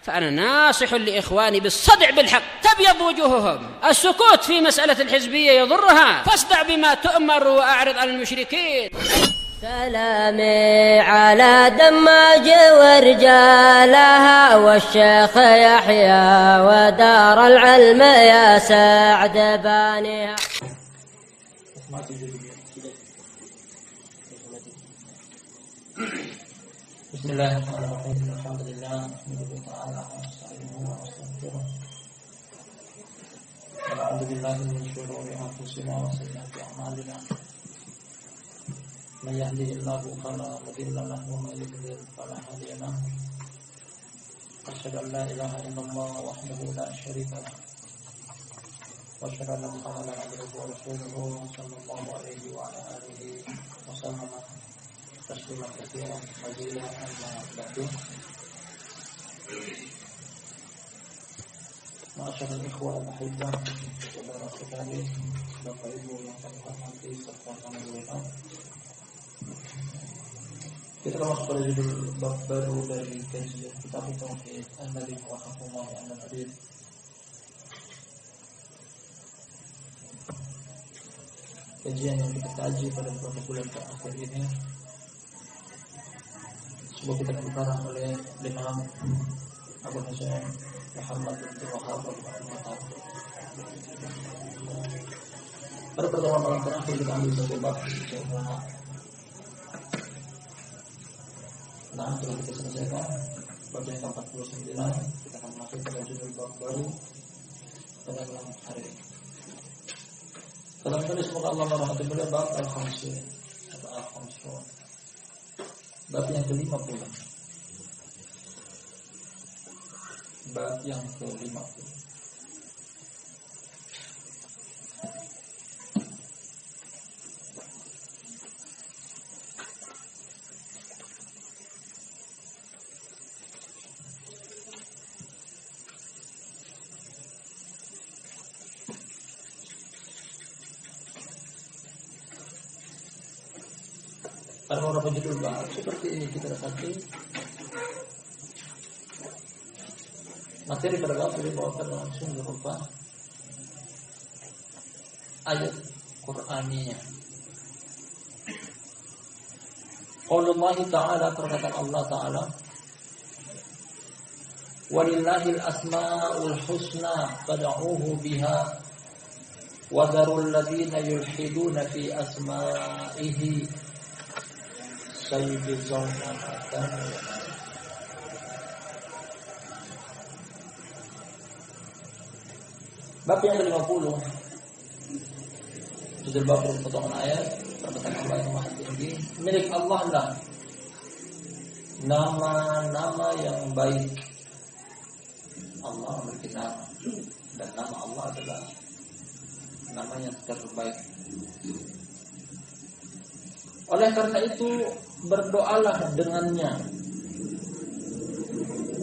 فأنا ناصح لإخواني بالصدع بالحق تبيض وجوههم. السكوت في مسألة الحزبية يضرها، فاصدع بما تؤمر وأعرض عن المشركين. سلامي على دماج ورجالها والشيخ يحيى ودار العلم يا سعد بانيها. بسم الله الرحمن الرحيم. الحمد لله نحمده تعالى ونستعينه ونستغفره ونعوذ بالله من شرور انفسنا وسيئات اعمالنا. من يهده الله فلا مضل له ومن يضلل فلا هادي له. أشهد أن لا إله إلا الله وحده لا شريك له وأشهد أن محمدا عبده ورسوله صلى الله عليه وعلى آله وسلم تسليما كثيرا مزيدا. أما بعد، معاشر الإخوة الأحبة saudara-saudari, Bapak Ibu yang kami hormati serta kami muliakan, kita masuk pada judul bab baru dari kajian kitab Tauhid An-Nabi wa Hakumah An-Nabi. Kajian yang kita kaji pada beberapa bulan terakhir ini sebuah kitab dikarang oleh Imam Abu Hasan Muhammad bin Wahab rahimahullah. Pada pertemuan malam terakhir kita ambil satu bab nah, telah kita selesaikan bab yang ke-49. Kita akan masuk pada judul bab baru pada malam hari ini. Dalam tulis semoga Allah merahmati beliau, bab Al-Khamsun atau Al-Khamsun, bab yang ke-50. Bab yang ke-50. Pada beberapa judul bab seperti ini kita dapati materi pada bab dibawakan langsung berupa ayat Qur'aniyah. Qaulullah Ta'ala, perkataan Allah Ta'ala, walillahil asma'ul husna fad'uuhu biha wa dharul ladzina yulhiduna fi asma'ihi sayujzauna ma kanu ya'malun. Bab yang ke-50, judul bab potongan ayat, perkataan Allah yang Maha Tinggi, milik Allah lah nama-nama yang baik. Allah memiliki nama, dan nama Allah adalah nama yang terbaik. Oleh karena itu berdoalah dengannya.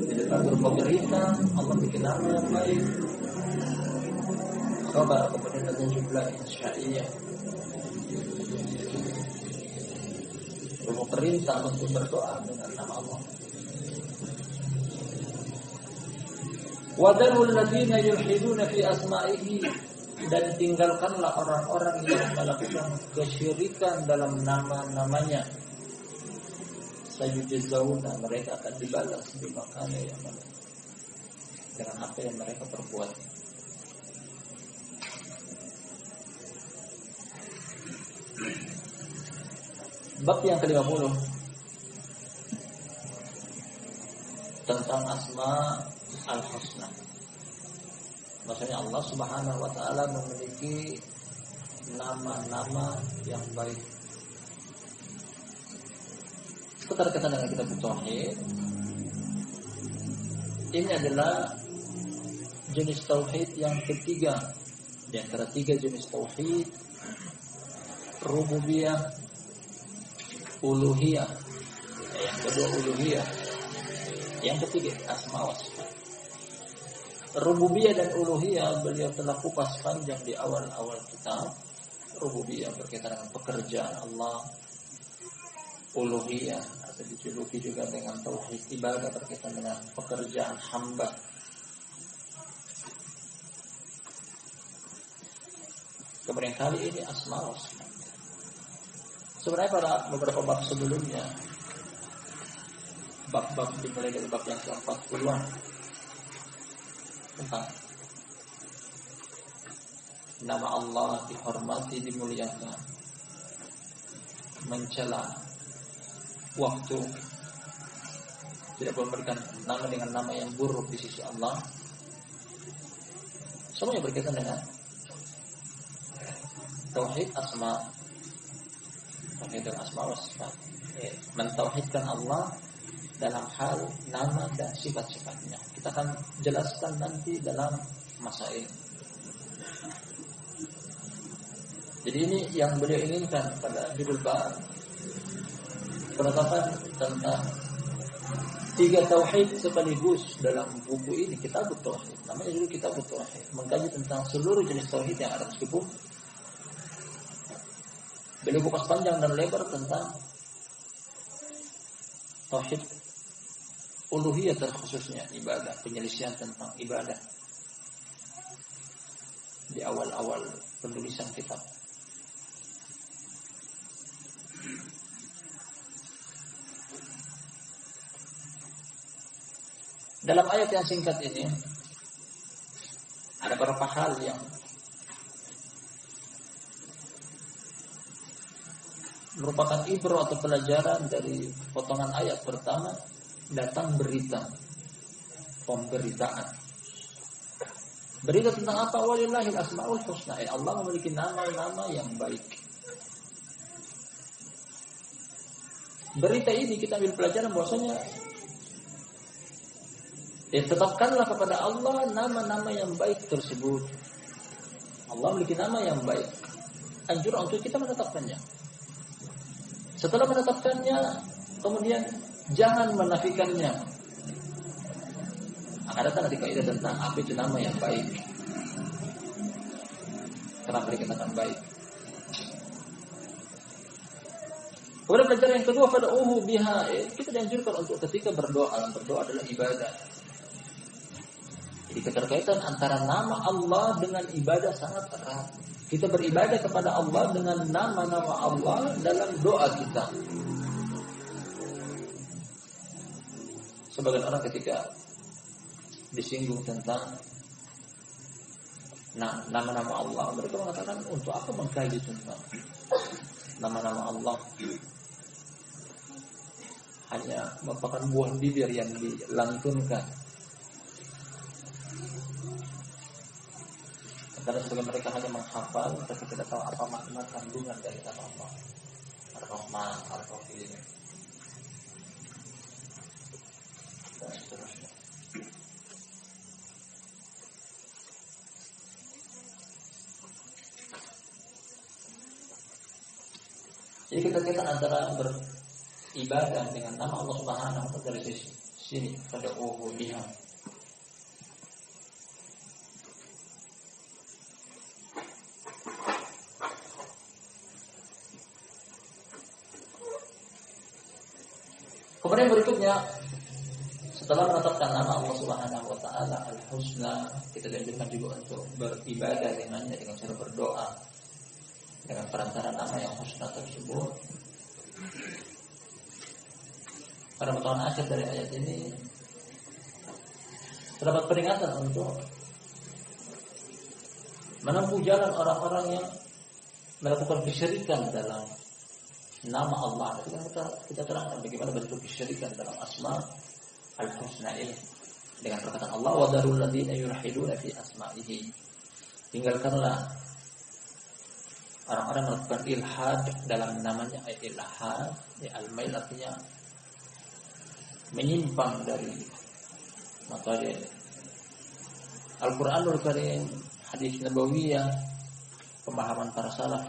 Di depan berupa berita Allah bikin nama yang baik. Khabar kemudian dengan jumlah insya'iyah. Berupa perintah untuk berdoa dengan nama Allah. Wadarul ladzina yulhiduna fi asma'ihi, dan tinggalkanlah orang-orang yang melakukan kesyirikan dalam nama-namanya. Sayujzauna, mereka akan dibalas bima kanu ya'malun, dengan apa yang mereka perbuat. Bab yang ke-50 tentang asma al-husna. Maksudnya Allah Subhanahu wa Ta'ala memiliki nama-nama yang baik. Berkaitan dengan kitab tauhid, ini adalah jenis tauhid yang ketiga di antara tiga jenis tauhid: rububiyah, uluhiyah. Yang kedua uluhiyah, yang ketiga asma wa sifat. Rububiyah dan uluhiyah beliau telah kupas panjang di awal-awal kitab. Rububiyah berkaitan dengan pekerjaan Allah, uluhiyah atau dijuluki juga dengan tauhid ibadah berkaitan dengan pekerjaan hamba. Kemudian kali ini asma wa sifat. Sebenarnya pada beberapa bab sebelumnya, bab-bab dimulai dari bab yang ke-40-an tentang nama Allah dihormati, dimuliakan, mencela waktu, tidak boleh memberikan nama dengan nama yang buruk di sisi Allah. Semuanya berkaitan dengan tauhid asma, tauhid asma wa sifat. Mentauhidkan Allah dalam hal nama dan sifat-sifatnya. Kita akan jelaskan nanti dalam masa ini. Jadi ini yang beliau inginkan pada judul bab penetapan tentang 3 tauhid sekaligus dalam buku ini, Kitab Tauhid. Namanya dulu Kitab Tauhid, mengkaji tentang seluruh jenis tauhid yang ada di buku. Beliau kupas panjang dan lebar tentang tauhid uluhiyah terkhususnya ibadah, penyelesaian tentang ibadah di awal-awal penulisan kitab. Dalam ayat yang singkat ini ada beberapa hal yang merupakan ibrah atau pelajaran dari potongan ayat pertama. Datang berita, pemberitaan. Berita tentang apa? Walillahil asmaul husna. Allah memiliki nama-nama yang baik. Berita ini kita ambil pelajaran bahwasanya tetapkanlah kepada Allah nama-nama yang baik tersebut. Allah memiliki nama yang baik. Anjuran untuk kita menetapkannya. Setelah menetapkannya, kemudian jangan menafikannya. Akan datang nanti kaidah tentang apa itu nama yang baik. Kenapa dikatakan baik? Kemudian pelajaran yang kedua, pada biha, kita dianjurkan untuk ketika berdoa. Berdoa adalah ibadah. Jadi keterkaitan antara nama Allah dengan ibadah sangat erat. Kita beribadah kepada Allah dengan nama-nama Allah dalam doa kita. Sebagian orang ketika disinggung tentang nama-nama Allah, mereka mengatakan untuk apa mengkaji tentang nama-nama Allah? Hanya merupakan buah bibir yang dilantunkan. Karena sebagian mereka hanya menghafal, tapi tidak tahu apa makna kandungan dari nama Allah. Ar-Rahman, Ar-Rahim, dan seterusnya. Jadi kita antara beribadah dengan nama Allah Subhanahu wa taala dari sini pada biha. Kemudian berikutnya, setelah menetapkan nama Allah Subhanahu wa taala Al-Husna, kita dianjurkan juga untuk beribadah dengannya dengan cara berdoa dengan perantara nama yang husna tersebut. Pada potongan akhir dari ayat ini terdapat peringatan untuk menempuh jalan orang-orang yang melakukan kesyirikan dalam nama Allah. Kita terangkan bagaimana bentuk kesyirikan dalam asma al-husna ini dengan perkataan Allah, wa darul ladzina yulhiduna fi asma'ihi. Tinggalkanlah orang-orang melakukan ilhad dalam namanya. Ilhad, al-mail artinya menyimpang dari materi Al-Qur'anul Karim, hadis nabawiyah, pemahaman para salaf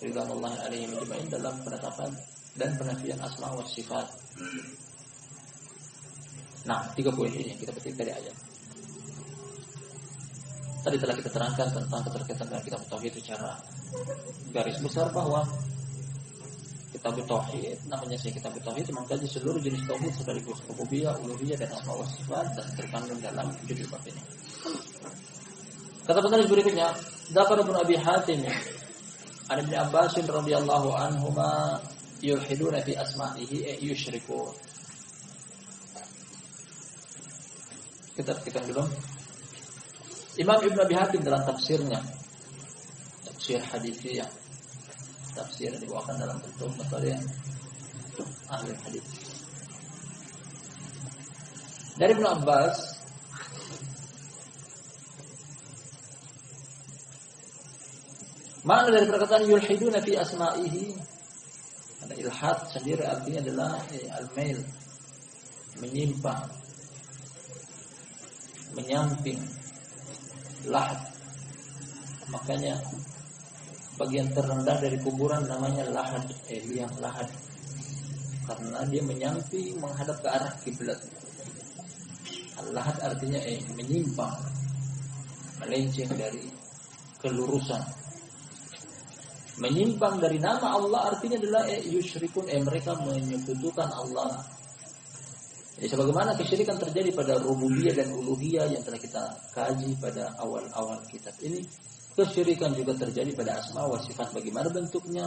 ridwanullahi alaihim ajma'in dalam penetapan dan penafian asma wa sifat. Nah, 3 poin ini yang kita petik dari ayat. Tadi telah kita terangkan tentang keterkaitan dengan kitab tauhid secara garis besar, bahwa kita kitab tauhid, namanya saya kitab tauhid, mengkaji seluruh jenis tauhid sekaligus rububiyah, uluhiyah dan asma wa sifat dan terkandung dalam judul bab ini. Kata penulis berikutnya, Dzakar Ibnu Abi Hatim an Ibnu Abbas radhiyallahu anhuma yulhiduna fi asma'ihi yusyrikun. Kita dulu. Imam Ibnu Abi Hatim dalam tafsirnya, tafsir haditsiyah, tafsir yang dibawakan dalam bentuk metode ahli hadis. Dari Ibnu Abbas, makna dari perkataan yulhiduna fi asma'ihi, ada ilhad sendiri artinya adalah al-mail, menyimpang, menyamping, lahad. Makanya bagian terendah dari kuburan namanya lahad, liang lahad, karena dia menyamping menghadap ke arah kiblat. Al-lahad artinya menyimpang, melenceng dari kelurusan. Menyimpang dari nama Allah artinya adalah yusyrikun, mereka menyekutukan Allah. Jadi sebagaimana kesyirikan terjadi pada rububiyah dan uluhiyah yang telah kita kaji pada awal-awal kitab ini, kesyirikan juga terjadi pada asma wa sifat. Bagaimana bentuknya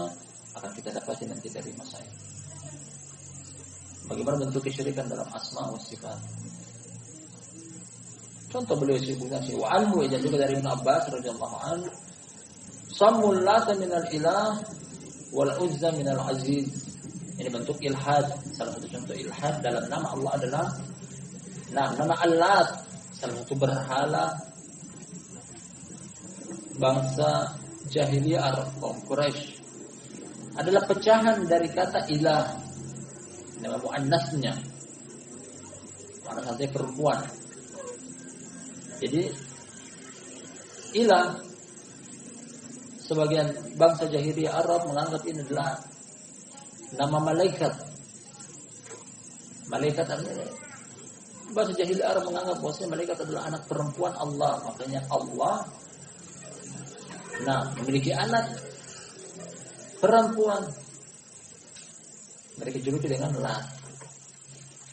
akan kita dapati nanti dari masail. Bagaimana bentuk kesyirikan dalam asma wa sifat. Contoh beliau sebutkan wa anhu, dan juga dari Ibnu Abbas radhiyallahu anhu, sammul lata minal ilah wal uzza minal aziz. Ini bentuk ilhad. Salah satu contoh ilhad dalam nama Allah adalah nama Allat, salah satu berhala bangsa jahiliyah Arab kaum Quraisy, adalah pecahan dari kata ilah, nama muannasnya, mana saja perempuan. Jadi ilah, sebagian bangsa jahiliyah Arab menganggap ini adalah nama malaikat. Malaikat artinya, bangsa jahiliyah Arab menganggap bahwasanya malaikat adalah anak perempuan Allah. Makanya Allah memiliki anak perempuan. Mereka juluki dengan Lat,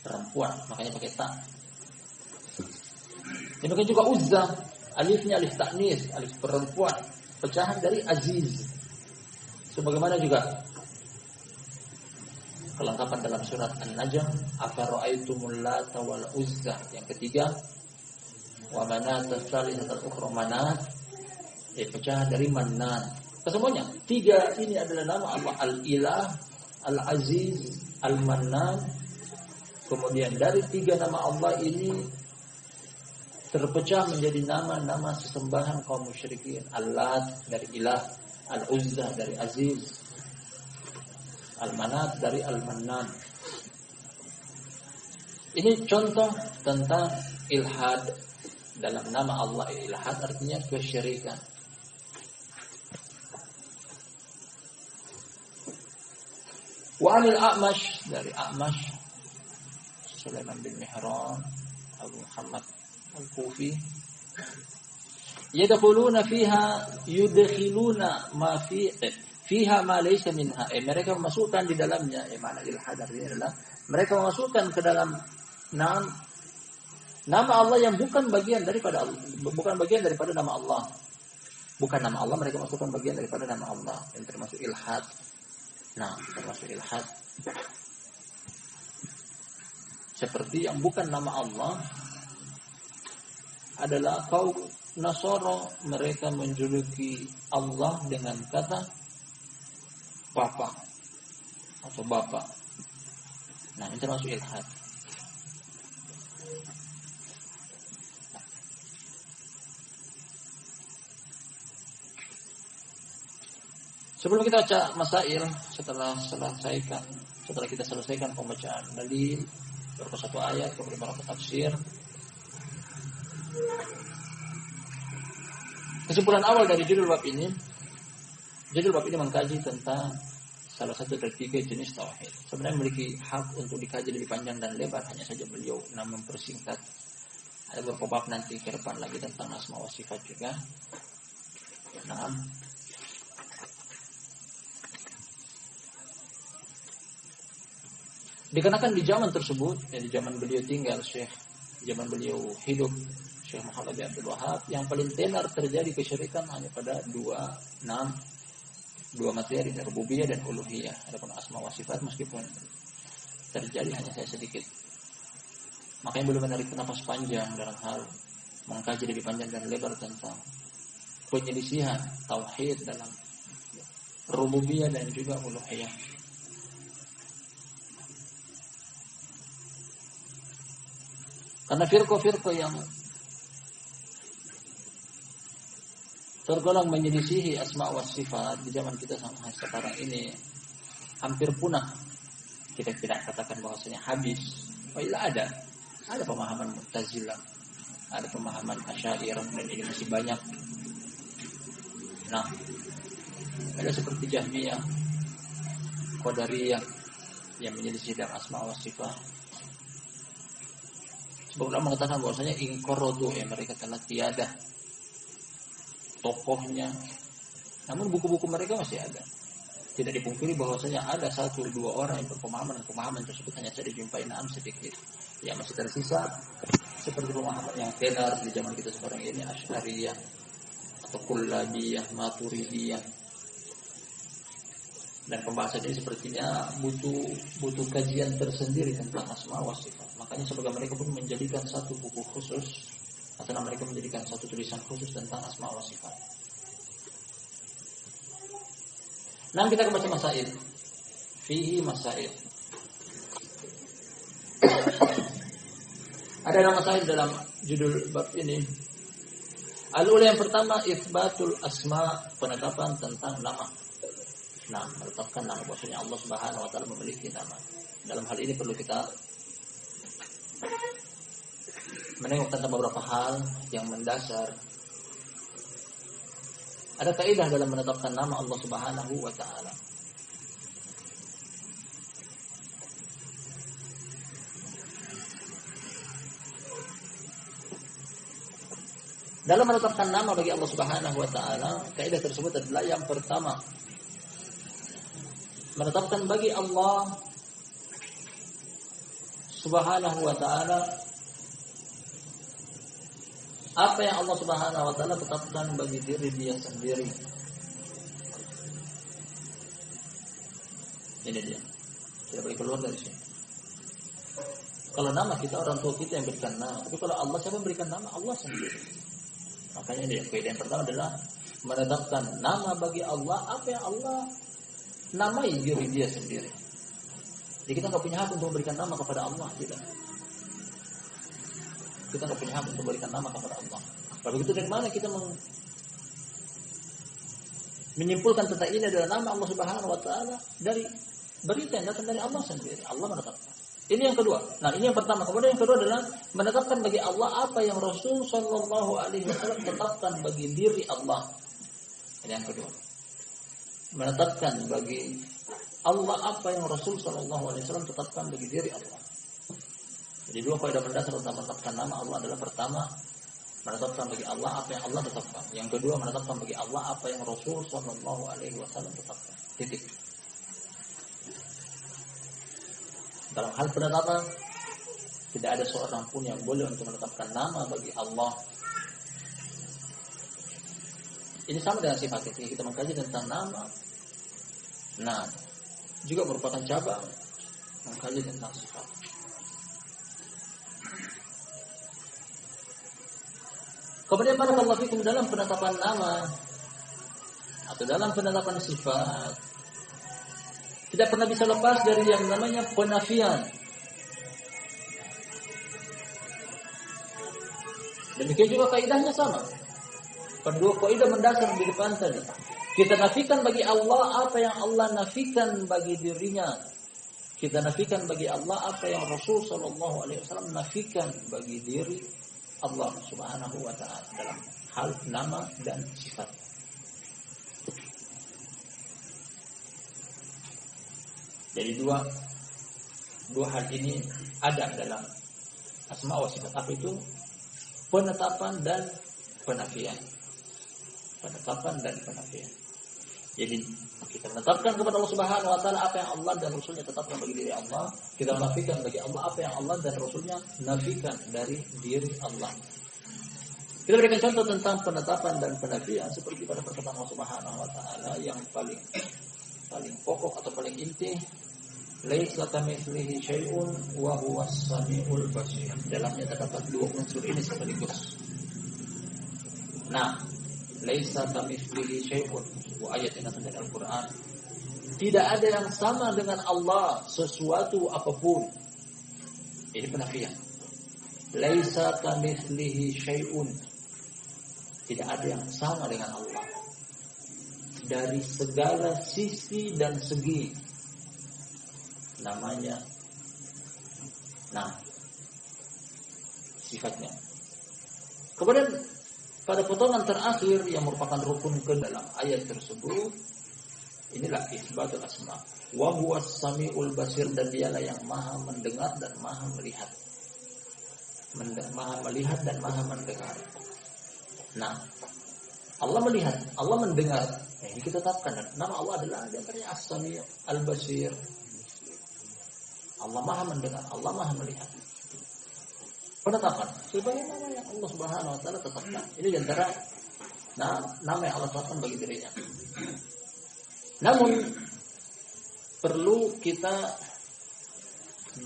perempuan, makanya pakai ta. Demikian juga Uzza, alifnya alif taknis, alif perempuan, pecahan dari Aziz. Sebagaimana juga kelengkapan dalam surat An-Najm, afara'aitumul Lata wal Uzza, yang ketiga, wa manat tsalitsatul ukhra, manat, pecahan dari Mannan. Kesemuanya tiga ini adalah nama Allah, Al-Ilah, Al-Aziz, Al-Mannan. Kemudian dari tiga nama Allah ini terpecah menjadi nama-nama sesembahan kaum musyrikin. Al-Lat dari Ilah, Al-Uzza dari Aziz, Al-Manat dari Al-Mannan. Ini contoh tentang ilhad dalam nama Allah. Ilhad artinya kesyirikan. Wa anil A'mash, dari A'mash Sulaiman bin Mihran Abu Muhammad Al-Kufi, yadkhuluna yudkhiluna ma fiha ma laysa minha. Mereka memasukkan di dalamnya, makna ilhad artinya adalah mereka memasukkan ke dalam nama Allah yang bukan bagian daripada nama Allah. Bukan nama Allah, mereka masukkan bagian daripada nama Allah, yang termasuk ilhad. Termasuk ilhad. Seperti yang bukan nama Allah adalah kaum Nasara, mereka menjuluki Allah dengan kata Bapa atau Bapa. Ini termasuk ilhad. Sebelum kita baca masail, setelah kita selesaikan pembacaan dalil beberapa satu ayat, kemudian beberapa tafsir. Kesimpulan awal dari judul bab ini mengkaji tentang salah satu dari tiga jenis tauhid. Sebenarnya memiliki hak untuk dikaji lebih panjang dan lebar, hanya saja beliau mempersingkat. Ada beberapa bab nanti ke depan lagi tentang asma wa sifat juga. Dikarenakan di zaman tersebut, di zaman beliau tinggal Syekh, zaman beliau hidup Syekh Muhammad bin Abdul Wahab, yang paling tenar terjadi kesyirikan hanya pada dua materi, rububiyah dan uluhiyah. Adapun asma wa sifat meskipun terjadi hanya saya sedikit. Makanya belum menarik nafas panjang dalam hal mengkaji lebih panjang dan lebar tentang penyelisihan tauhid dalam rububiyah dan juga uluhiyah. Karena firqah-firqah yang tergolong menyelisihi asma wa sifat di zaman kita sampai sekarang ini hampir punah. Kita tidak katakan bahwasanya habis. Ada pemahaman Mu'tazilah, ada pemahaman Asy'ariyah, dan ini masih banyak. Nah, ada seperti Jahmiyah, Qadariyah yang menyelisih dalam asma wa sifat. Sebab ulama mengatakan bahwasanya inqaradu, mereka telah tiada tokohnya. Namun buku-buku mereka masih ada. Tidak dipungkiri bahwasanya ada 1-2 orang yang berpemahaman tersebut hanya saja dijumpai sedikit. Yang masih tersisa seperti pemahaman yang tenar di zaman kita sekarang ini, Asy'ariyah atau Kullabiyah, Maturidiyah. Dan pembahasan ini sepertinya butuh kajian tersendiri tentang asma wa sifat. Makanya sebagian mereka pun menjadikan satu buku khusus, atau mereka menjadikan satu tulisan khusus tentang asma wa sifat. Nah, kita akan baca masail. Fihi masail. Ada nama masail dalam judul bab ini. Al-ula yang pertama, itsbatul asma, penetapan tentang nama. Nah, menetapkan nama, bahwasanya Allah Subhanahu wa taala memiliki nama. Dalam hal ini perlu kita menengok tentang beberapa hal yang mendasar. Ada kaidah dalam menetapkan nama Allah Subhanahu wa taala. Dalam menetapkan nama bagi Allah Subhanahu wa taala, kaidah tersebut adalah yang pertama, menetapkan bagi Allah Subhanahu wa taala apa yang Allah Subhanahu wa taala tetapkan bagi diri dia sendiri. Ini dia. Tidak boleh keluar dari sini. Kalau nama kita, orang tua kita yang berikan nama. Tapi kalau Allah, siapa yang berikan nama? Allah sendiri. Makanya dia, kaidah yang pertama adalah menetapkan nama bagi Allah apa yang Allah namai diri dia sendiri. Jadi kita nggak punya hak untuk memberikan nama kepada Allah, tidak. Kita nggak punya hak untuk memberikan nama kepada Allah. Kalau begitu, dari mana kita menyimpulkan tentang ini adalah nama Allah Subhanahu wa taala? Dari berita yang datang dari Allah sendiri. Allah menetapkan. Ini yang kedua. Nah, ini yang pertama. Kemudian yang kedua adalah menetapkan bagi Allah apa yang Rasul sallallahu alaihi wasallam tetapkan bagi diri Allah. Ini yang kedua. Menetapkan bagi Allah apa yang Rasul sallallahu alaihi wasallam tetapkan bagi diri Allah. Jadi dua kaidah mendasar tentang menetapkan nama Allah adalah pertama, menetapkan bagi Allah apa yang Allah tetapkan. Yang kedua, menetapkan bagi Allah apa yang Rasul sallallahu alaihi wasallam tetapkan. Titik. Dalam hal penetapan, tidak ada seorang pun yang boleh untuk menetapkan nama bagi Allah. Ini sama dengan sifat. Kita mengkaji tentang nama. Nah, juga merupakan cabang mengkaji tentang sifat. Kemudian barakallahu fikum, dalam penetapan nama atau dalam penetapan sifat, tidak pernah bisa lepas dari yang namanya penafian. Demikian juga kaidahnya sama. Kedua kaidah mendasar di depan tadi. Kita nafikan bagi Allah apa yang Allah nafikan bagi dirinya. Kita nafikan bagi Allah apa yang Rasul sallallahu alaihi wasallam nafikan bagi diri Allah Subhanahu wa taala dalam hal nama dan sifat. Jadi dua hal ini ada dalam asma wa sifat. Apa itu? Penetapan dan penafian. Penetapan dan penafian. Jadi kita menetapkan kepada Allah Subhanahu wa taala apa yang Allah dan Rasulnya tetapkan bagi diri Allah, kita menafikan bagi Allah apa yang Allah dan Rasulnya nafikan dari diri Allah. Kita berikan contoh tentang penetapan dan penafian seperti pada perkataan Allah Subhanahu wa taala yang paling pokok atau paling inti, laisa kamitslihi syai'un wa huwas samiul basir. Dalamnya terdapat dua unsur ini sekaligus. Nah, laisa kamitslihi syai'un, sebuah ayat yang datang dari Al-Qur'an. Tidak ada yang sama dengan Allah sesuatu apapun. Ini penafian. Laisa kamitslihi syai'un. Tidak ada yang sama dengan Allah dari segala sisi dan segi. Namanya, sifatnya. Kemudian pada potongan terakhir yang merupakan rukun ke dalam ayat tersebut, inilah isbatul asma. Wa huwas samiul basir, dan dialah yang maha mendengar dan maha melihat. Maha melihat dan maha mendengar. Nah, Allah melihat, Allah mendengar. Nah, ini kita tetapkan. Nama Allah adalah di antaranya As-Sami' Al-Basir. Allah maha mendengar, Allah maha melihat. Penetapan sebagaimana yang Allah Subhanahu wa taala tetapkan. Ini di antara nama yang Allah tetapkan bagi dirinya. Namun perlu kita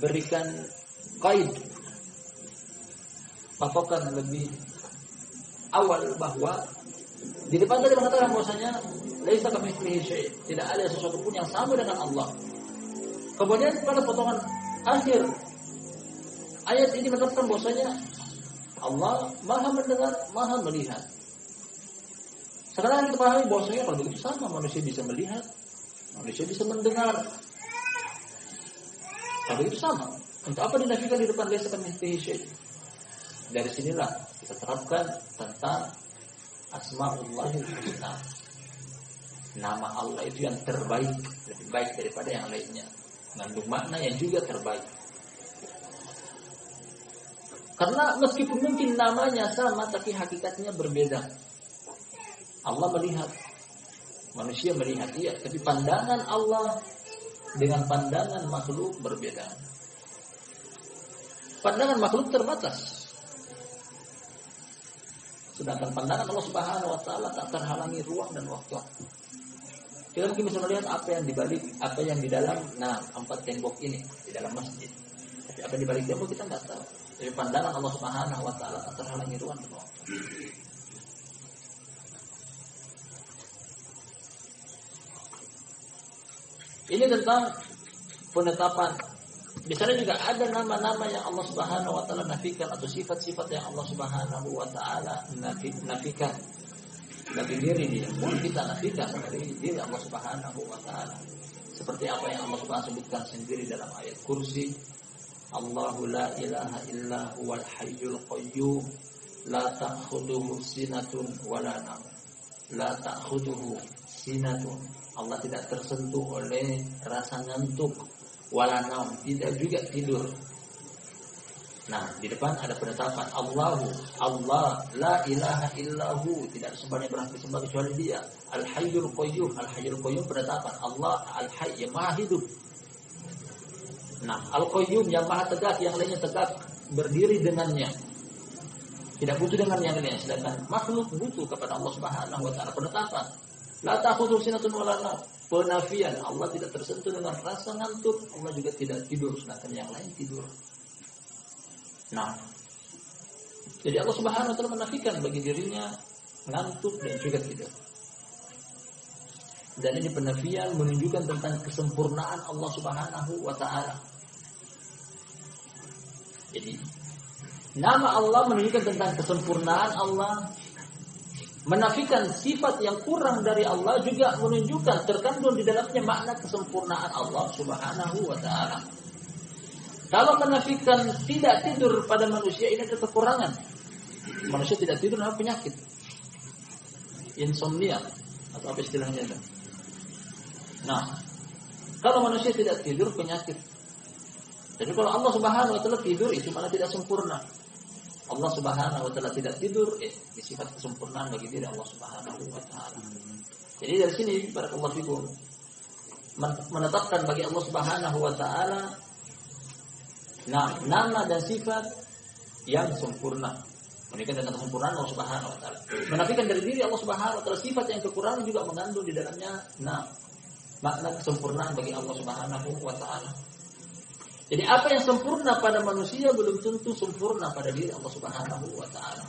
berikan qaid, patokan lebih awal bahwa di depan tadi mengatakan bahwasanya laisa kamitslihi syai', tidak ada sesuatu pun yang sama dengan Allah. Kemudian pada potongan akhir ayat ini menetapkan bahwasanya Allah maha mendengar, maha melihat. Sekarang kita pahami bahwasanya kalau begitu sama, manusia bisa melihat, manusia bisa mendengar. Kalau begitu sama, untuk apa dinafikan di depan laisa kamitslihi syai'? Dari sinilah kita terapkan tentang Asma'ullahil Husna. Nama Allah itu yang terbaik, lebih baik daripada yang lainnya, mengandung makna yang juga terbaik. Karena meskipun mungkin namanya sama, tapi hakikatnya berbeda. Allah melihat, manusia melihat, iya, tapi pandangan Allah dengan pandangan makhluk berbeda. Pandangan makhluk terbatas, sedangkan pandangan Allah Subhanahu wa taala tak terhalangi ruang dan waktu. Kita mungkin bisa melihat apa yang dibalik, apa yang di dalam 4 tembok ini di dalam masjid. Tapi apa yang dibalik tembok kita nggak tahu. Tapi pandangan Allah Subhanahu wa taala tak terhalangi ruang dan waktu. Ini tentang penetapan. Di sana juga ada nama-nama yang Allah Subhanahu wa taala nafikan, atau sifat-sifat yang Allah Subhanahu wa taala nafikan bagi diri dia. Pun kita nafikan dari diri Allah Subhanahu wa taala. Seperti apa yang Allah Subhanahu sebutkan sendiri dalam ayat kursi, Allahu la ilaha illa huwal hayyul qayyum la ta'khudhuhu sinatun wa la nawm. La ta'khudhuhu sinatun. Allah tidak tersentuh oleh rasa ngantuk, wala naum, tidak juga tidur. Nah, di depan ada penetapan Allah, la ilaha illahu, tidak semuanya berhak disembah kecuali Dia. Al-Hayyul Qayyum, Al-Hayyul Qayyum penetapan Allah Al-Hayy, yang maha hidup. Nah, Al-Qayyum yang maha tegak, yang lainnya tegak berdiri dengannya, tidak butuh dengan yang lainnya. Sedangkan makhluk butuh kepada Allah Subhanahu wa taala. Penetapan la ta'khudhuhu sinatun wa la naum, penafian, Allah tidak tersentuh dengan rasa ngantuk, Allah juga tidak tidur, sedangkan yang lain tidur. Nah, jadi Allah Subhanahu wa taala menafikan bagi dirinya ngantuk dan juga tidur. Dan ini penafian menunjukkan tentang kesempurnaan Allah Subhanahu wa taala. Jadi nama Allah menunjukkan tentang kesempurnaan Allah. Menafikan sifat yang kurang dari Allah juga menunjukkan terkandung di dalamnya makna kesempurnaan Allah Subhanahu wa taala. Kalau menafikan tidak tidur pada manusia, ini ada kekurangan. Manusia tidak tidur adalah penyakit, insomnia atau apa istilahnya itu. Nah, kalau manusia tidak tidur, penyakit. Jadi kalau Allah Subhanahu wa taala tidur, itu malah tidak sempurna. Allah Subhanahu wa taala tidak tidur, ini sifat kesempurnaan bagi diri Allah Subhanahu wa taala. Jadi dari sini barakallahu fikum menetapkan bagi Allah Subhanahu wa taala nama dan sifat yang sempurna. Menafikan dengan kesempurnaan Allah Subhanahu wa taala. Menafikan dari diri Allah Subhanahu wa taala sifat yang kekurangan juga mengandung di dalamnya makna kesempurnaan bagi Allah Subhanahu wa taala. Jadi apa yang sempurna pada manusia belum tentu sempurna pada diri Allah Subhanahu wa taala.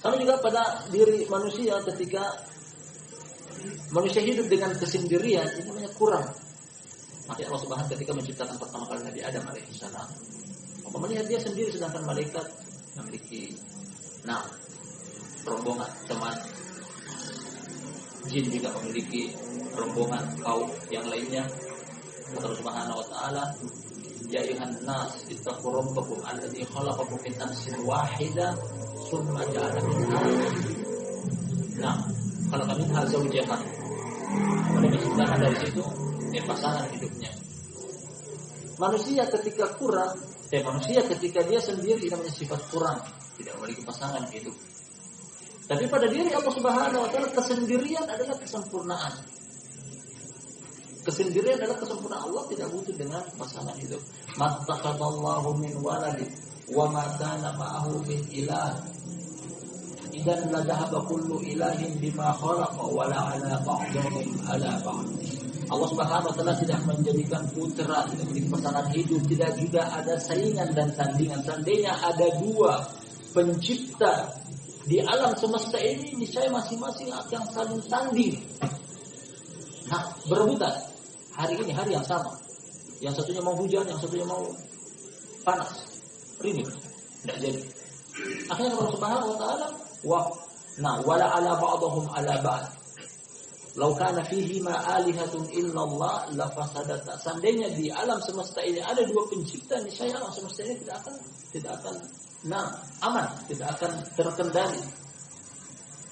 Sama juga pada diri manusia ketika manusia hidup dengan kesendirian, itu namanya kurang. Maka Allah Subhanahu ketika menciptakan pertama kali Nabi Adam alaihissalam, melihat dia sendiri sedangkan malaikat memiliki rombongan teman. Jin juga memiliki rombongan kaum yang lainnya. Allah Subhanahu wa taala, ya ayuhan nas ittaqu rabbakum alladzi khalaqakum min nafsin wahidah tsumma ja'ala minha khalaqa minha zawjaha. Kemudian diciptakan dari situ pasangan hidupnya. Manusia ketika kurang, manusia ketika dia sendiri namanya sifat kurang, tidak memiliki pasangan hidup. Tapi pada diri Allah Subhanahu wa taala kesendirian adalah kesempurnaan. Kesendirian adalah kesempurnaan. Allah tidak butuh dengan pasangan hidup. Mattakhadallahu min waladin wa ma kana ma'ahu min ilah. Idan la dhahaba kullu ilahin bima khalaqa wa la ala ba'dihim ala ba'd. Allah Subhanahu wa taala tidak menjadikan putra, tidak memiliki pasangan hidup, tidak juga ada saingan dan tandingan. Seandainya ada dua pencipta di alam semesta ini, niscaya masing-masing akan saling tanding. Berebutan. Hari ini hari yang sama. Yang satunya mau hujan, yang satunya mau panas. Rindu. Tidak jadi. Akhirnya Allah Subhanahu wa taala wala ala ba'dhum ala ba'd. Lau kana fihi ma alihatun illa Allah la fasadata. Seandainya di alam semesta ini ada dua pencipta, niscaya alam semesta ini tidak akan aman, tidak akan terkendali.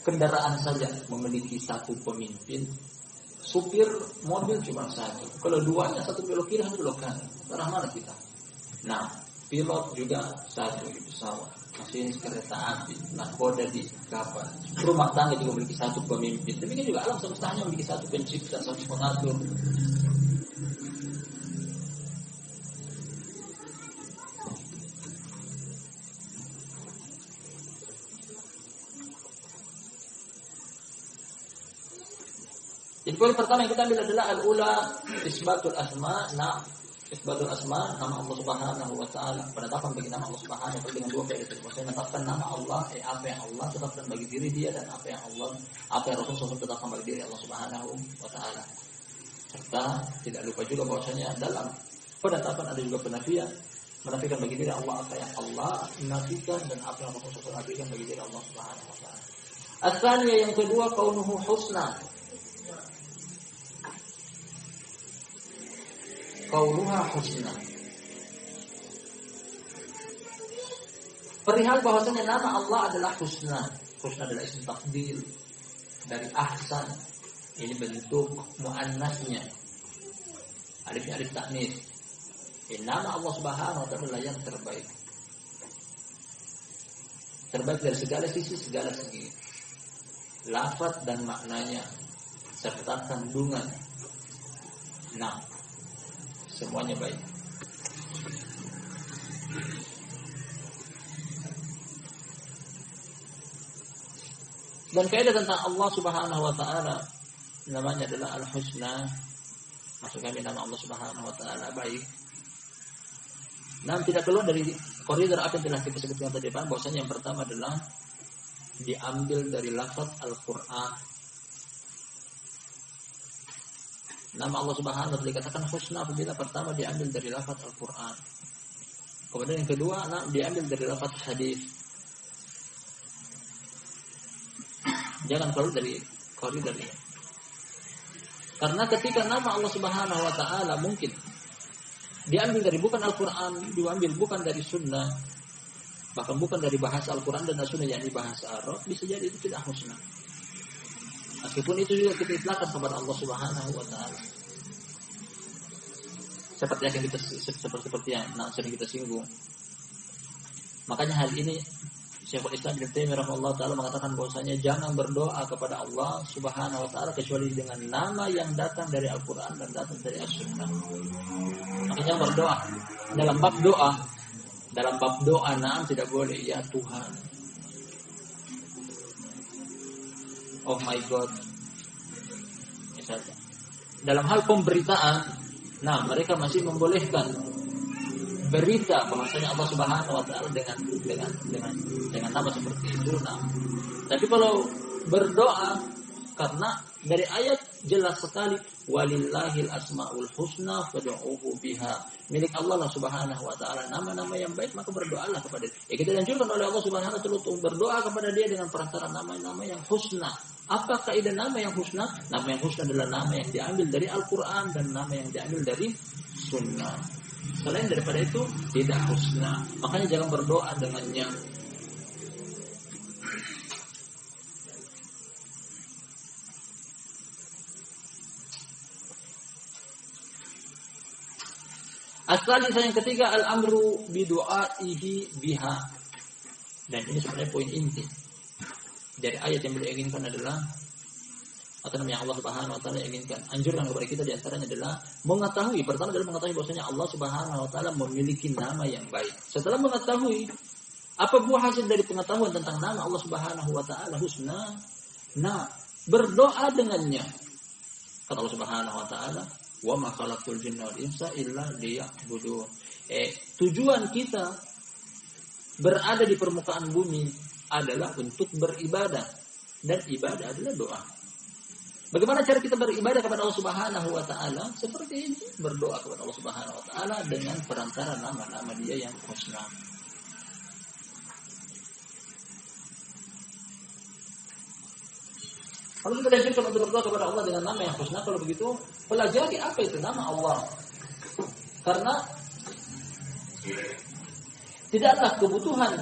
Kendaraan saja memiliki satu pemimpin, supir mobil cuma satu. Kalau duanya, satu belok kiri, satu belok kanan, arah mana kita? Pilot juga satu di pesawat, masinis kereta api, nakoda di kapal, rumah tangga juga memiliki satu pemimpin. Demikian juga alam semestanya memiliki satu pencipta, satu pengatur. Jadi poin pertama yang kita ambil adalah al-ula isbatul asma. Isbatul asma, nama Allah Subhanahu wa taala. Penetapan bagi nama Allah Subhanahu wa taala dengan dua faedah. Maksudnya menetapkan nama Allah, apa yang Allah tetapkan bagi diri dia, dan apa yang Rasul SAW tetapkan bagi diri Allah Subhanahu wa taala. Serta tidak lupa juga bahwasanya dalam penetapan ada juga penafian. Menafikan bagi diri Allah apa yang Allah nafikan, dan apa yang Rasul SAW nafikan bagi diri Allah Subhanahu wa taala. Asalnya yang kedua, kaunuhu husna. Qauluha husna. Perihal bahwasanya nama Allah adalah husna. Husna adalah isim tafdil dari ahsan. Ini bentuk muannasnya. Alifnya alif ta'nis. Nama Allah Subhanahu wa taala yang terbaik. Terbaik dari segala sisi, segala segi. Lafaz dan maknanya serta kandungan. Semuanya baik. Dan kaidah tentang Allah Subhanahu wa taala namanya adalah Al-Husna. Maksud kami nama Allah Subhanahu wa taala baik. Tidak keluar dari koridor apa yang telah kita sebutkan tadi, bahwasanya yang pertama adalah diambil dari lafaz Al-Qur'an. Nama Allah Subhanahu wa taala dikatakan husna apabila pertama diambil dari lafaz Al-Qur'an. Kemudian yang kedua diambil dari lafaz hadis. Jangan keluar dari koridor ini. Karena ketika nama Allah Subhanahu wa taala mungkin diambil dari bukan Al-Qur'an, diambil bukan dari sunnah, bahkan bukan dari bahasa Al-Qur'an dan sunnah, yakni bahasa Arab, bisa jadi itu tidak husna. Meskipun itu juga kita itlaqkan kepada Allah Subhanahu wa taala. seperti yang sering kita singgung. Makanya hal ini Syekhul Islam Ibnu Taimiyah rahimahullah taala mengatakan bahwasanya jangan berdoa kepada Allah Subhanahu wa taala kecuali dengan nama yang datang dari Al-Qur'an dan datang dari As-Sunnah. Makanya berdoa dalam bab doa tidak boleh ya Tuhan, oh my God, misalnya. Dalam hal pemberitaan, mereka masih membolehkan berita bahwasanya Allah Subhanahu wa taala dengan nama seperti itu. Tapi kalau berdoa, karena dari ayat jelas sekali walillahil asmaul husna fad'uuhu biha. Milik Allah Subhanahu wa taala nama-nama yang baik, maka berdoalah kepada dia. Ya, kita dianjurkan oleh Allah Subhanahu wa taala untuk berdoa kepada dia dengan perantara nama-nama yang husna. Apa kaidah nama yang husna? Nama yang husna adalah nama yang diambil dari Al-Qur'an dan nama yang diambil dari sunnah. Selain daripada itu tidak husna. Makanya jangan berdoa dengannya. As-salisah yang ketiga al-amru bidu'aihi biha. Dan ini sebenarnya poin inti dari ayat yang beliau inginkan adalah yang Allah Subhanahu wa taala inginkan, anjurkan kepada kita di antaranya adalah mengetahui, pertama adalah mengetahui bahwasanya Allah Subhanahu wa taala memiliki nama yang baik. Setelah mengetahui, apa buah hasil dari pengetahuan tentang nama Allah Subhanahu wa taala husna? Berdoa dengannya. Kata Allah Subhanahu wa taala, "Wa ma khalaqtul jinna wal insa illa liya'budun." Tujuan kita berada di permukaan bumi adalah untuk beribadah, dan ibadah adalah doa. Bagaimana cara kita beribadah kepada Allah Subhanahu wa taala? Seperti ini, berdoa kepada Allah Subhanahu wa taala dengan perantara nama-nama Dia yang husna. Kalau kita dianjurkan untuk berdoa kepada Allah dengan nama yang husna, kalau begitu pelajari apa itu nama Allah. Karena tidaklah kebutuhan,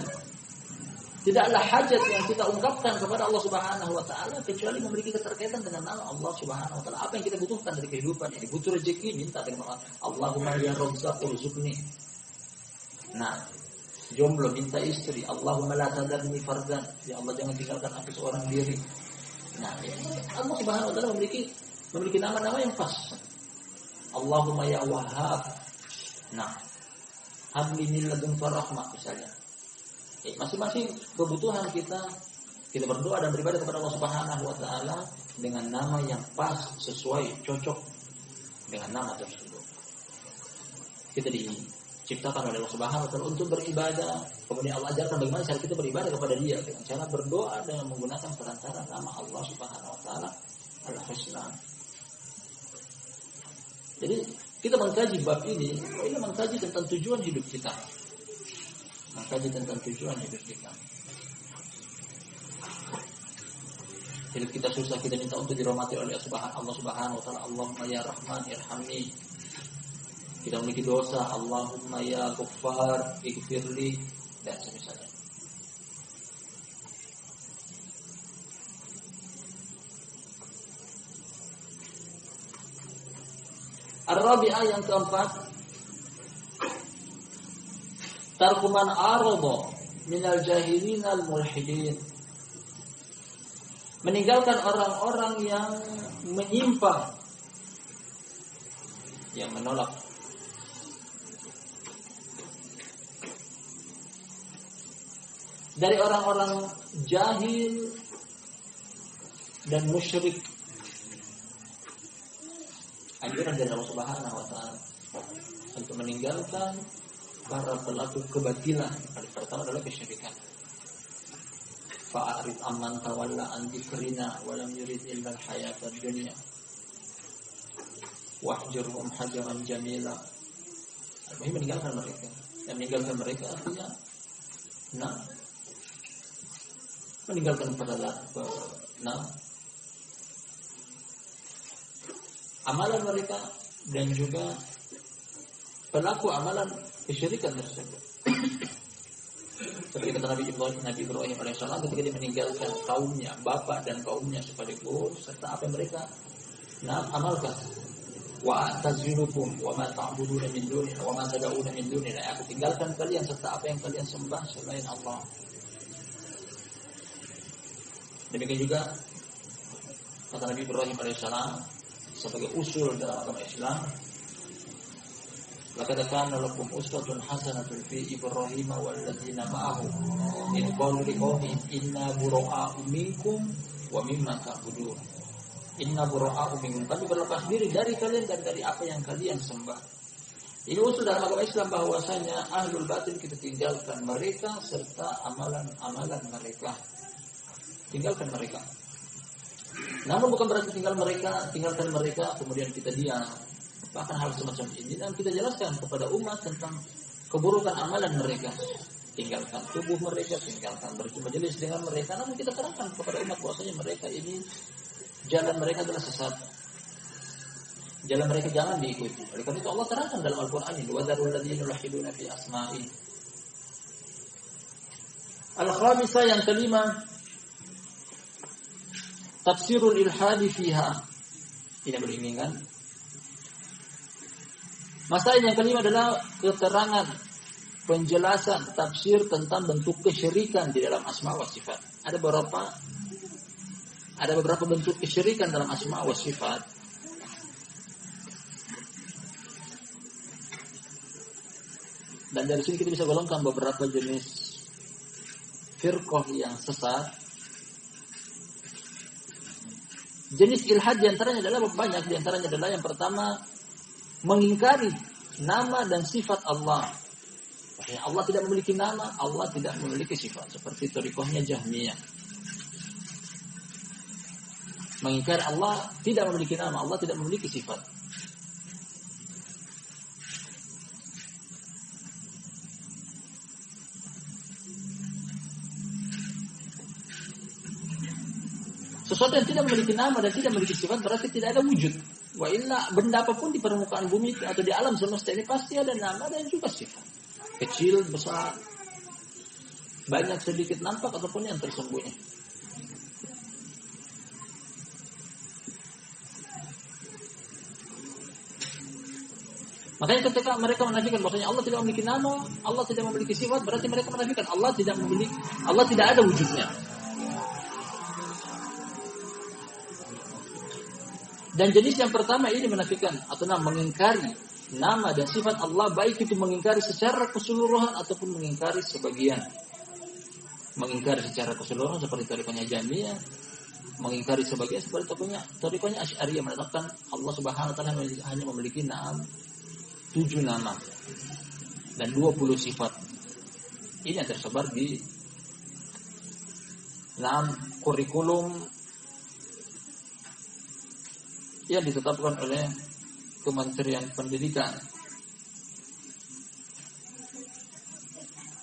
tidaklah hajat yang kita ungkapkan kepada Allah Subhanahu wa taala kecuali memiliki keterkaitan dengan nama Allah Subhanahu wa taala. Apa yang kita butuhkan dari kehidupan ini? Butuh rezeki, minta dengan Allah. Allahumma ya razzaq urzuqni. Jomblo, minta istri. Allahumma la tadarni fardan. Ya Allah, jangan tinggalkan aku seorang diri. Allah Subhanahu wa taala memiliki nama-nama yang pas. Allahumma ya Wahhab. Habli min ladunka rahmah misalnya. Masing-masing kebutuhan kita berdoa dan beribadah kepada Allah Subhanahu wa taala dengan nama yang pas, sesuai, cocok dengan nama tersebut. Kita diciptakan oleh Allah Subhanahu wa taala untuk beribadah. Kemudian Allah ajarkan bagaimana cara kita beribadah kepada Dia dengan cara berdoa dengan menggunakan perantara nama Allah Subhanahu wa taala Al-Husna. Jadi kita mengkaji bab ini mengkaji tentang tujuan hidup kita. Hidup kita susah, kita minta untuk dirahmati oleh Allah Subhanahu wa taala. Allahumma ya Rahman irhamni. Kita memiliki dosa, Allahumma ya Ghaffar ighfirli, dan semisalnya. Ar-rabi'ah yang keempat, tarkuman arada minal jahilin al-mulhidin. Meninggalkan orang-orang yang menyimpang, yang menolak. Dari orang-orang jahil dan musyrik. Anjuran dari Allah Subhanahu wa taala untuk meninggalkan para pelaku kebatilan. Pertama adalah kesyirikan. Fa'arid amman tawalla an dzikrina wa lam yurid illa al-hayata ad-dunya. Wahjurhum hajaran jamila. Artinya meninggalkan mereka. Dan meninggalkan mereka artinya meninggalkan amalan mereka dan juga pelaku amalan kesyirikan tersebut. Seperti kata Nabi Ibrahim alaihissalam ketika dia meninggalkan kaumnya, bapak dan kaumnya sekaligus serta apa yang mereka amalkan. wa atazilukum wa ma ta'buduna min dunillah wa ma tad'una min dunillah. Aku tinggalkan kalian serta apa yang kalian sembah selain Allah. Demikian juga kata Nabi Ibrahim alaihissalam sebagai usul dalam agama Islam, laqad kana lakum uswatun hasanatun fi Ibrahim wal ladzina ma'ahu id qalu liqaumihim inna bura'a'u minkum wa mimma ta'budun. Inna bura'a'u minkum, kami berlepas diri dari kalian dan dari apa yang kalian sembah. Ini usul dalam agama Islam bahwasanya ahlul batin kita tinggalkan mereka serta amalan-amalan mereka. Tinggalkan mereka. Namun bukan berarti tinggalkan mereka kemudian kita diam. Bahkan hal semacam ini dan kita jelaskan kepada umat tentang keburukan amalan mereka. Tinggalkan tubuh mereka, tinggalkan bermajelis dengan mereka. Namun kita terangkan kepada umat bahwasanya mereka ini jalan mereka adalah sesat. Jalan mereka jangan diikuti. Oleh karena itu Allah terangkan dalam Al-Qur'an ini, wa dzarul ladzina yulhiduna fi asma'i. Al-khamisah yang kelima, tafsirul ilhadi fiha. Ini beriringan. Masalah yang kelima adalah keterangan, penjelasan, tafsir tentang bentuk kesyirikan di dalam asma wa sifat. Ada beberapa bentuk kesyirikan dalam asma wa sifat. Dan dari sini kita bisa golongkan beberapa jenis firqah yang sesat. Jenis ilhad diantaranya adalah banyak. Diantaranya adalah yang pertama, mengingkari nama dan sifat Allah. Allah tidak memiliki nama, Allah tidak memiliki sifat. Seperti thariqahnya Jahmiyah. Mengingkari Allah tidak memiliki nama, Allah tidak memiliki sifat. Sesuatu yang tidak memiliki nama dan tidak memiliki sifat berarti tidak ada wujud. Wa illa, benda apapun di permukaan bumi atau di alam semesta ini pasti ada nama dan juga sifat. Kecil, besar, banyak, sedikit, nampak ataupun yang tersembunyi. Makanya ketika mereka menafikan bahwasanya Allah tidak memiliki nama, Allah tidak memiliki sifat, berarti mereka menafikan Allah tidak ada wujudnya. Dan jenis yang pertama ini menafikan atau mengingkari nama dan sifat Allah, baik itu mengingkari secara keseluruhan ataupun mengingkari sebagian. Mengingkari secara keseluruhan seperti thariqahnya Jahmiyah, mengingkari sebagian seperti thariqahnya Asy'ariyah, menetapkan Allah Subhanahu wa taala hanya memiliki 7 nama dan 20 sifat. Ini yang tersebar di 6 kurikulum yang ditetapkan oleh Kementerian Pendidikan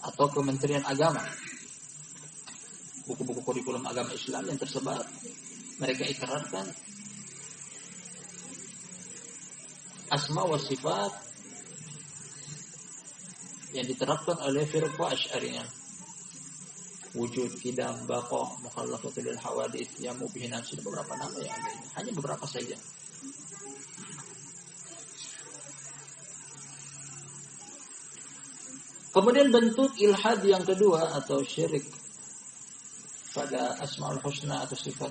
atau Kementerian Agama. Buku-buku kurikulum agama Islam yang tersebar, mereka ikrarkan asma wa sifat yang diterapkan oleh firqah Asy'ariyah. Wujud, qidam, baqa, mukhallafatul lil hawadits, yamu bihi nafsi, beberapa nama yang ada ini. Hanya beberapa saja. Kemudian bentuk ilhad yang kedua atau syirik pada asmaul husna atau sifat.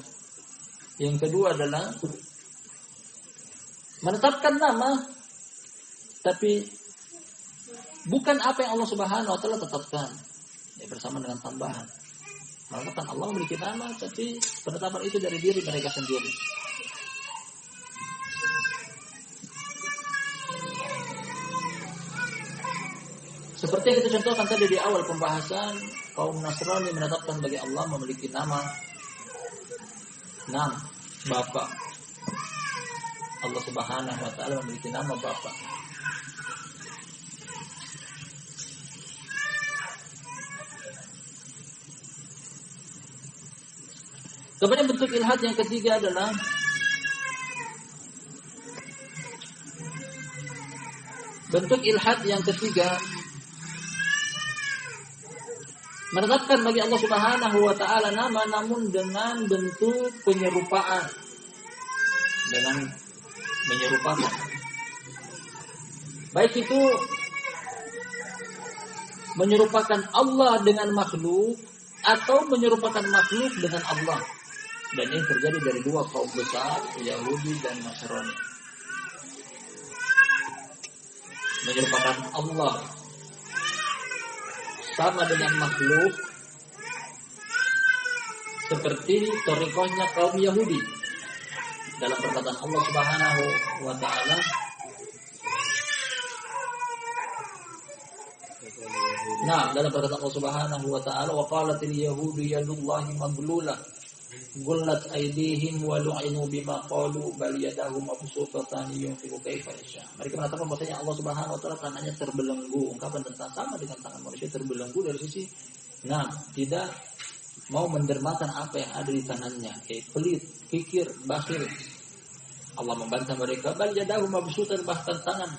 Yang kedua adalah menetapkan nama tapi bukan apa yang Allah Subhanahu wa taala tetapkan. Bersama dengan tambahan. Menetapkan Allah memiliki nama tapi penetapan itu dari diri mereka sendiri. Seperti yang kita contohkan tadi di awal pembahasan, kaum Nasrani menetapkan bagi Allah memiliki nama Bapa. Allah Subhanahu wa taala memiliki nama Bapa. Kemudian bentuk ilhad yang ketiga adalah menetapkan bagi Allah Subhanahu wa taala nama namun dengan bentuk penyerupaan. Dengan menyerupakan. Baik itu menyerupakan Allah dengan makhluk atau menyerupakan makhluk dengan Allah. Dan ini terjadi dari dua kaum besar, Yahudi dan Nasrani. Menyerupakan Allah sama dengan makhluk seperti thariqahnya kaum Yahudi. Dalam perkataan Allah Subhanahu wa taala, nah, dalam perkataan Allah Subhanahu wa taala, wa qalatil yahudu yadullahi maglulah gullat aydihim wa lu'inu bima qalu bal yadahu mabsuutatan yunfiqu kaifa yasha. Mereka mengatakan bahwasanya Allah Subhanahu wa taala tangannya terbelenggu. Ungkapan tentang sama dengan tangan manusia terbelenggu dari sisi tidak mau mendermakan apa yang ada di tangannya, pelit, kikir, bakhil. Allah membantah mereka, bal yadahu mabsuutatan, bahkan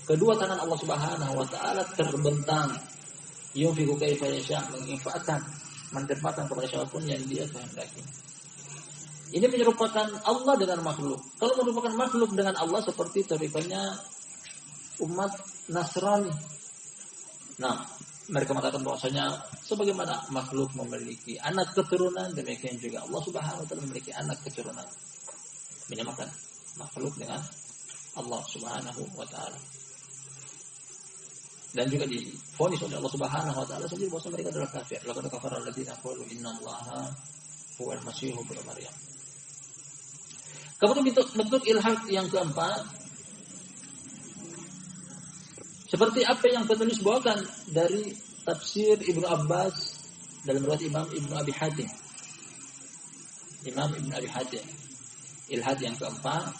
kedua tangan Allah Subhanahu wa taala terbentang. Yunfiqu kaifa yasha, menginfakkan, mendermakan kepada siapapun yang dia kehendaki. Ini menyerupakan Allah dengan makhluk. Kalau merupakan makhluk dengan Allah seperti thariqahnya umat Nasrani. Nah, mereka mengatakan bahwasanya sebagaimana makhluk memiliki anak keturunan, demikian juga Allah Subhanahu wa taala memiliki anak keturunan. Menyamakan makhluk dengan Allah Subhanahu wa taala. Dan juga divonis oleh Allah Subhanahu wa taala sendiri bahwa mereka adalah kafir. Laqad kafara alladziina qalu innallaha huwal masih ibnu Maryam. Kemudian bentuk ilhad yang keempat, seperti apa yang penulis bawakan dari tafsir Ibnu Abbas dalam riwayat Imam Ibnu Abi Hatim. Imam Ibnu Abi Hatim. Ilhad yang keempat,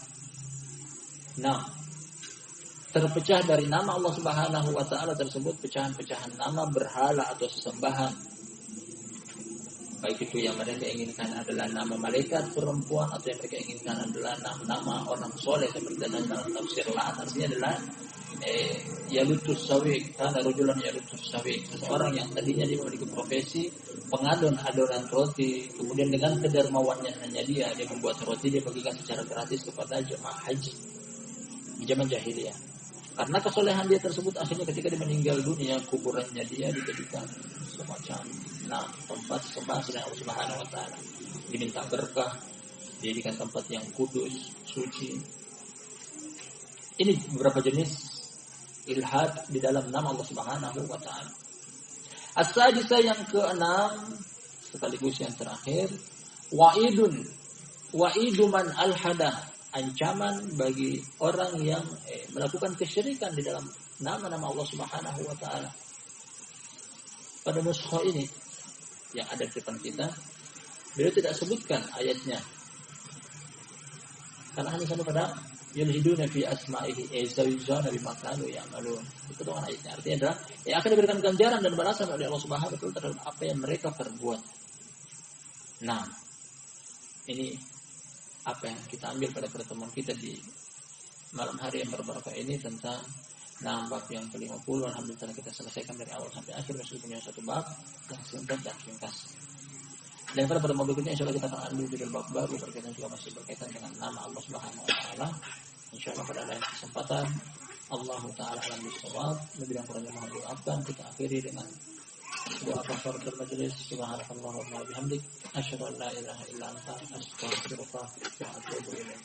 terpecah dari nama Allah Subhanahu wa taala tersebut pecahan-pecahan nama berhala atau sesembahan. Baik itu yang mereka inginkan adalah nama malaikat perempuan atau yang mereka inginkan adalah nama orang soleh seperti dalam tafsir Lat, artinya adalah yalutus sawiq, karena rajulan yalutus sawiq, seseorang yang tadinya dia memiliki profesi pengadon-adonan roti, kemudian dengan kedermawannya hanya dia membuat roti, dia bagikan secara gratis kepada jemaah haji di zaman jahiliyah. Karena kesolehan dia tersebut, akhirnya ketika dia meninggal dunia, kuburannya dia dijadikan semacam tempat sembah selain Allah Subhanahu wa taala. Diminta berkah, dijadikan tempat yang kudus, suci. Ini beberapa jenis ilhad di dalam nama Allah Subhanahu wa taala. As-sadisah yang keenam sekaligus yang terakhir, wa'idu man al-hadah, ancaman bagi orang yang melakukan kesyirikan di dalam nama-nama Allah Subhanahu wa taala. Pada nuskha ini yang ada di depan kita, beliau tidak sebutkan ayatnya. Karena hanya sampai pada yulhiduna fi asma'ihi zawjana bima kanu ya'malun. Itu dengan ayatnya. Artinya adalah akan diberikan ganjaran dan balasan oleh Allah Subhanahu wa taala terhadap apa yang mereka perbuat. Nah, ini apa yang kita ambil pada pertemuan kita di malam hari yang berbarakah ini tentang bab yang ke-50. Alhamdulillah kita selesaikan dari awal sampai akhir, meskipun punya satu bab yang singkat dan ringkas. Dan pada pertemuan berikutnya insyaallah kita akan ambil judul bab baru berkaitan juga masih berkaitan dengan nama Allah Subhanahu wa taala. Insyaallah pada lain kesempatan. Allahu taala alam bisawab. Lebih dan kurangnya mohon dimaafkan. Kita akhiri dengan doa kafaratul majelis. Subhanallahi wa bihamdik, asyhadu an la ilaha illa anta, astaghfiruka wa atubu ilaik.